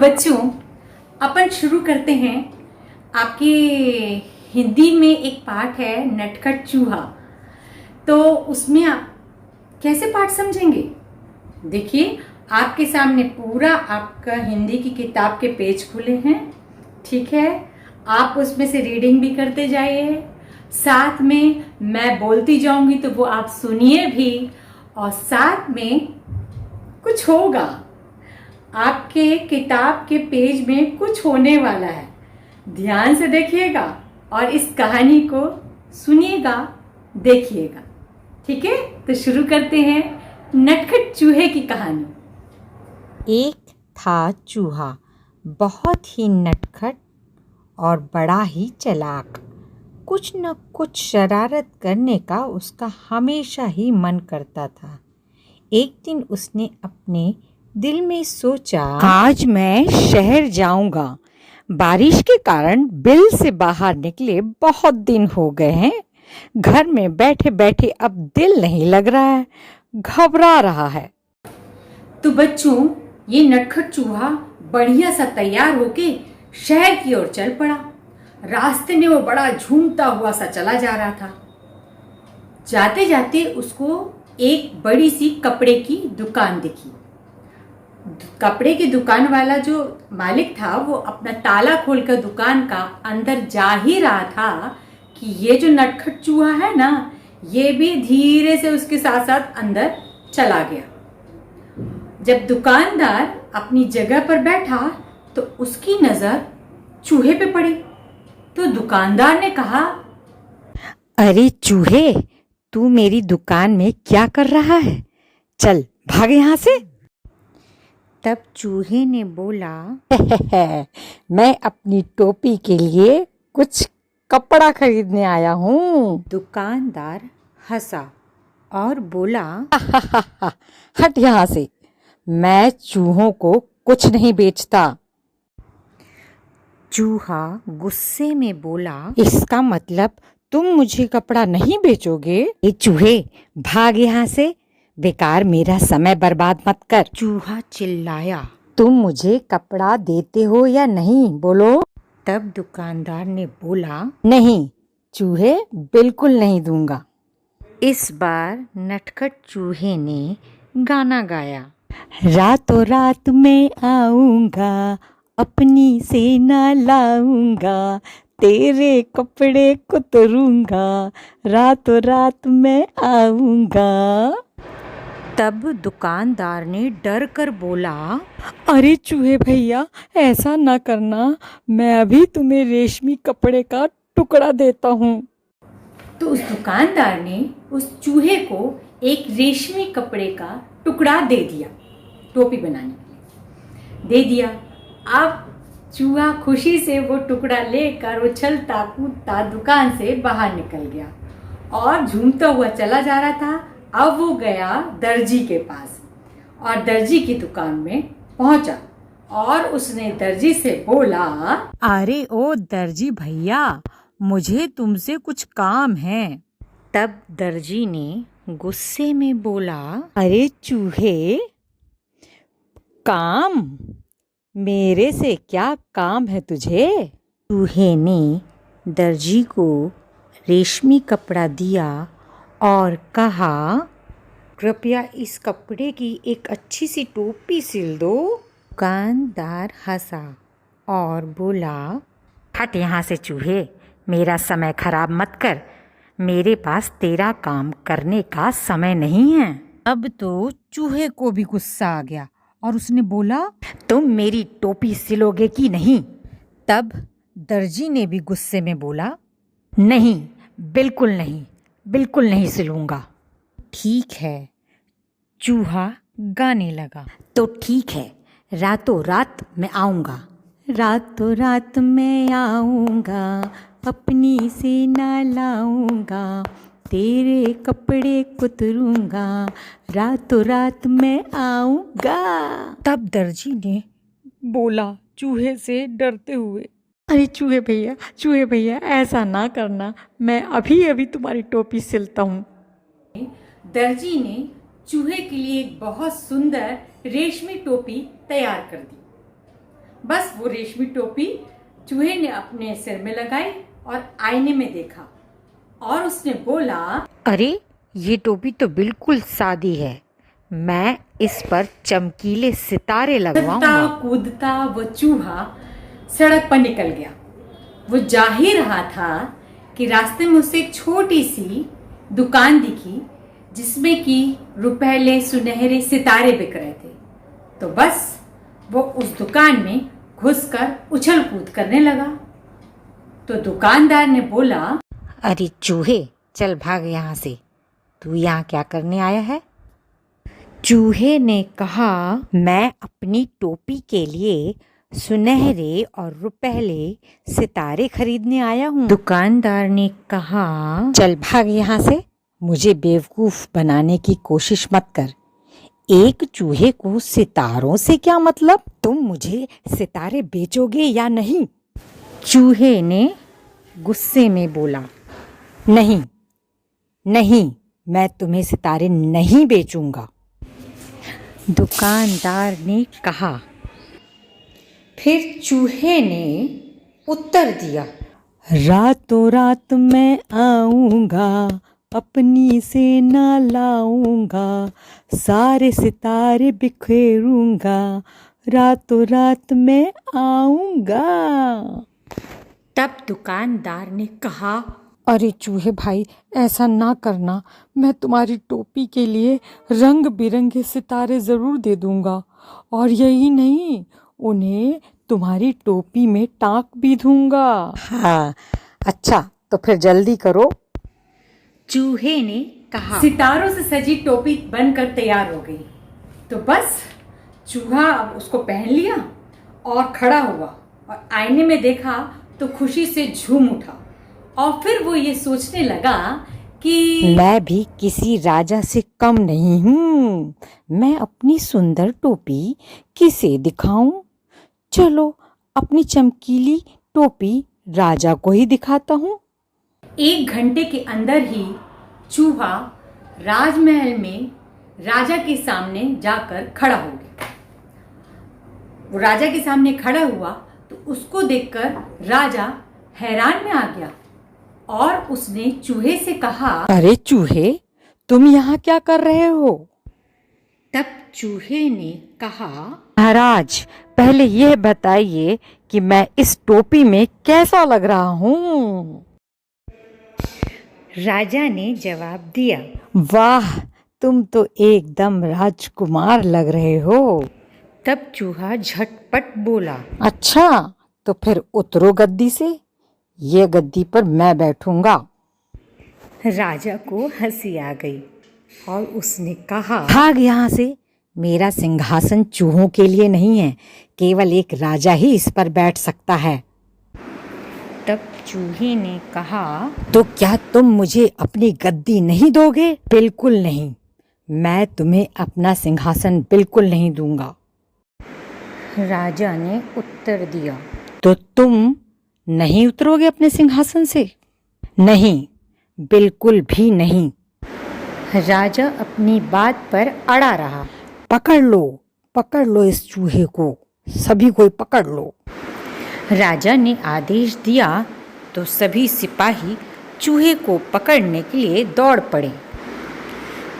बच्चों, अपन शुरू करते हैं। आपके हिंदी में एक पाठ है नटखट चूहा। तो उसमें आप कैसे पाठ समझेंगे? देखिए, आपके सामने पूरा आपका हिंदी की किताब के पेज खुले हैं। ठीक है, आप उसमें से रीडिंग भी करते जाइए, साथ में मैं बोलती जाऊंगी तो वो आप सुनिए भी, और साथ में कुछ होगा, आपके किताब के पेज में कुछ होने वाला है। ध्यान से देखिएगा और इस कहानी को सुनिएगा, देखिएगा। ठीक है, तो शुरू करते हैं नटखट चूहे की कहानी। एक था चूहा, बहुत ही नटखट और बड़ा ही चालाक। कुछ न कुछ शरारत करने का उसका हमेशा ही मन करता था। एक दिन उसने अपने दिल में सोचा, आज मैं शहर जाऊंगा। बारिश के कारण बिल से बाहर निकले बहुत दिन हो गए हैं। घर में बैठे बैठे अब दिल नहीं लग रहा है, घबरा रहा है। तो बच्चों, ये नटखट चूहा बढ़िया सा तैयार होके शहर की ओर चल पड़ा। रास्ते में वो बड़ा झूमता हुआ सा चला जा रहा था। जाते जाते उसको एक बड़ी सी कपड़े की दुकान दिखी। कपड़े की दुकान वाला जो मालिक था वो अपना ताला खोलकर दुकान का अंदर जा ही रहा था कि ये जो नटखट चूहा है ना, ये भी धीरे से उसके साथ साथ अंदर चला गया। जब दुकानदार अपनी जगह पर बैठा तो उसकी नजर चूहे पे पड़ी। तो दुकानदार ने कहा, अरे चूहे, तू मेरी दुकान में क्या कर रहा है? चल भाग यहाँ से। तब चूहे ने बोला, मैं अपनी टोपी के लिए कुछ कपड़ा खरीदने आया हूँ। दुकानदार हंसा और बोला, हट यहाँ से, मैं चूहों को कुछ नहीं बेचता। चूहा गुस्से में बोला, इसका मतलब तुम मुझे कपड़ा नहीं बेचोगे? ये चूहे, भाग यहाँ से, बेकार मेरा समय बर्बाद मत कर। चूहा चिल्लाया, तुम मुझे कपड़ा देते हो या नहीं, बोलो। तब दुकानदार ने बोला, नहीं चूहे, बिल्कुल नहीं दूंगा। इस बार नटखट चूहे ने गाना गाया, रातों रात मैं आऊंगा, अपनी सेना लाऊंगा, तेरे कपड़े कुतरूंगा, रातों रात मैं आऊंगा। तब दुकानदार ने डर कर बोला, अरे चूहे भैया, ऐसा ना करना, मैं अभी तुम्हें रेशमी कपड़े का टुकड़ा देता हूँ। तो उस दुकानदार ने उस चूहे को एक रेशमी कपड़े का टुकड़ा दे दिया, टोपी बनाने के लिए दे दिया। अब चूहा खुशी से वो टुकड़ा लेकर उछलता कूदता दुकान से बाहर निकल गया और झूमता हुआ चला जा रहा था। अब वो गया दर्जी के पास और दर्जी की दुकान में पहुंचा और उसने दर्जी से बोला, अरे ओ दर्जी भैया, मुझे तुमसे कुछ काम है। तब दर्जी ने गुस्से में बोला, अरे चूहे, काम? मेरे से क्या काम है तुझे? चूहे ने दर्जी को रेशमी कपड़ा दिया और कहा, कृपया इस कपड़े की एक अच्छी सी टोपी सिल दो। दुकानदार हंसा और बोला, हट यहाँ से चूहे, मेरा समय खराब मत कर, मेरे पास तेरा काम करने का समय नहीं है। अब तो चूहे को भी गुस्सा आ गया और उसने बोला, तुम मेरी टोपी सिलोगे कि नहीं? तब दर्जी ने भी गुस्से में बोला, नहीं, बिल्कुल नहीं, बिल्कुल नहीं सिलूंगा। ठीक है, चूहा गाने लगा, तो ठीक है, रातों रात मैं आऊँगा, रातों रात मैं आऊँगा, अपनी सेना लाऊँगा, तेरे कपड़े कुतरूंगा, रातों रात मैं आऊँगा। तब दर्जी ने बोला चूहे से डरते हुए, अरे चूहे भैया, ऐसा ना करना, मैं अभी अभी तुम्हारी टोपी सिलता हूँ। दर्जी ने चूहे के लिए एक बहुत सुंदर रेशमी टोपी तैयार कर दी बस वो रेशमी टोपी चूहे ने अपने सिर में लगाई और आईने में देखा और उसने बोला, अरे ये टोपी तो बिल्कुल सादी है, मैं इस पर चमकीले सितारे लगवाऊंगा। कूदता वो चूहा सड़क पर निकल गया। वो जा ही रहा था कि रास्ते में उसे एक छोटी सी दुकान दिखी जिसमें कि रुपहले सुनहरे सितारे बिक रहे थे। तो बस वो उस दुकान में घुसकर उछल कूद करने लगा। तो दुकानदार ने बोला, अरे चूहे, चल भाग यहाँ से, तू यहाँ क्या करने आया है? चूहे ने कहा, मैं अपनी टोपी के लिए सुनहरे और रुपहले सितारे खरीदने आया हूँ। दुकानदार ने कहा, चल भाग यहाँ से, मुझे बेवकूफ बनाने की कोशिश मत कर। एक चूहे को सितारों से क्या मतलब? तुम मुझे सितारे बेचोगे या नहीं? चूहे ने गुस्से में बोला, नहीं नहीं, मैं तुम्हें सितारे नहीं बेचूंगा। दुकानदार ने कहा। फिर चूहे ने उत्तर दिया, रातों रात मैं आऊंगा, अपनी सेना लाऊंगा, सारे सितारे बिखेरूंगा, रातों रात मैं आऊंगा। तब दुकानदार ने कहा, अरे चूहे भाई, ऐसा ना करना, मैं तुम्हारी टोपी के लिए रंग बिरंगे सितारे ज़रूर दे दूंगा, और यही नहीं, उन्हें तुम्हारी टोपी में टाँक भी दूंगा। हाँ, अच्छा तो फिर जल्दी करो, चूहे ने कहा। सितारों से सजी टोपी बनकर तैयार हो गई। तो बस चूहा अब उसको पहन लिया और खड़ा हुआ और आईने में देखा तो खुशी से झूम उठा। और फिर वो ये सोचने लगा कि मैं भी किसी राजा से कम नहीं हूँ, मैं अपनी सुंदर टोपी किसे दिखाऊं? चलो अपनी चमकीली टोपी राजा को ही दिखाता हूँ। 1 घंटे के अंदर ही चूहा राजमहल में राजा के सामने जाकर खड़ा हो गया। वो राजा के सामने खड़ा हुआ तो उसको देखकर राजा हैरान में आ गया और उसने चूहे से कहा, अरे चूहे, तुम यहाँ क्या कर रहे हो? तब चूहे ने कहा, महाराज, पहले यह बताइए कि मैं इस टोपी में कैसा लग रहा हूँ? राजा ने जवाब दिया, वाह, तुम तो एकदम राजकुमार लग रहे हो। तब चूहा झटपट बोला, अच्छा तो फिर उतरो गद्दी से, ये गद्दी पर मैं बैठूंगा। राजा को हंसी आ गई और उसने कहा, भाग यहाँ से, मेरा सिंहासन चूहों के लिए नहीं है, केवल एक राजा ही इस पर बैठ सकता है। तब चूहे ने कहा, तो क्या तुम मुझे अपनी गद्दी नहीं दोगे? बिल्कुल नहीं, मैं तुम्हें अपना सिंहासन बिल्कुल नहीं दूंगा। राजा ने उत्तर दिया, तो तुम नहीं उतरोगे अपने सिंहासन से? नहीं, बिल्कुल भी नहीं। राजा अपनी बात पर अड़ा रहा। पकड़ लो इस चूहे को, सभी कोई पकड़ लो। राजा ने आदेश दिया तो सभी सिपाही चूहे को पकड़ने के लिए दौड़ पड़े।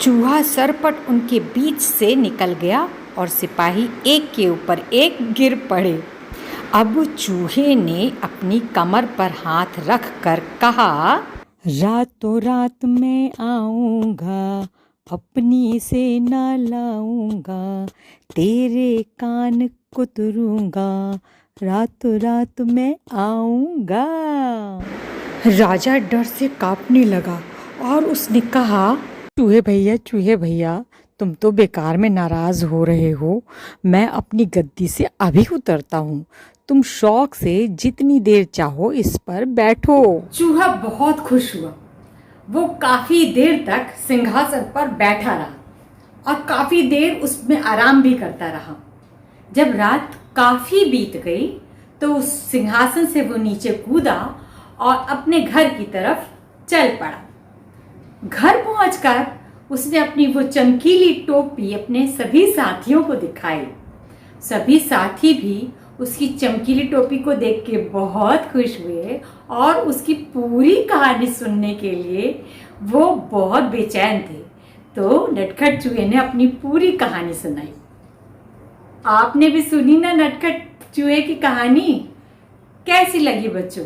चूहा सरपट उनके बीच से निकल गया और सिपाही एक के ऊपर एक गिर पड़े। अब चूहे ने अपनी कमर पर हाथ रख कर कहा, रातों रात मैं आऊंगा, अपनी सेना लाऊंगा, तेरे कान कुतरूंगा, रातों रात मैं आऊंगा। राजा डर से कांपने लगा और उसने कहा, चूहे भैया, तुम तो बेकार में नाराज हो रहे हो, मैं अपनी गद्दी से अभी उतरता हूँ, तुम शौक से जितनी देर चाहो इस पर बैठो। चूहा बहुत खुश हुआ। वो काफी देर तक सिंहासन पर बैठा रहा और काफी देर उसमें आराम भी करता रहा। जब रात काफी बीत गई तो उस सिंहासन से वो नीचे कूदा और अपने घर की तरफ चल पड़ा। घर पहुंचकर उसने अपनी वो चमकीली टोपी अपने सभी साथियों को दिखाई। सभी साथी भी उसकी चमकीली टोपी को देख के बहुत खुश हुए और उसकी पूरी कहानी सुनने के लिए वो बहुत बेचैन थे। तो नटखट चूहे ने अपनी पूरी कहानी सुनाई। आपने भी सुनी ना नटखट चूहे की कहानी? कैसी लगी बच्चों?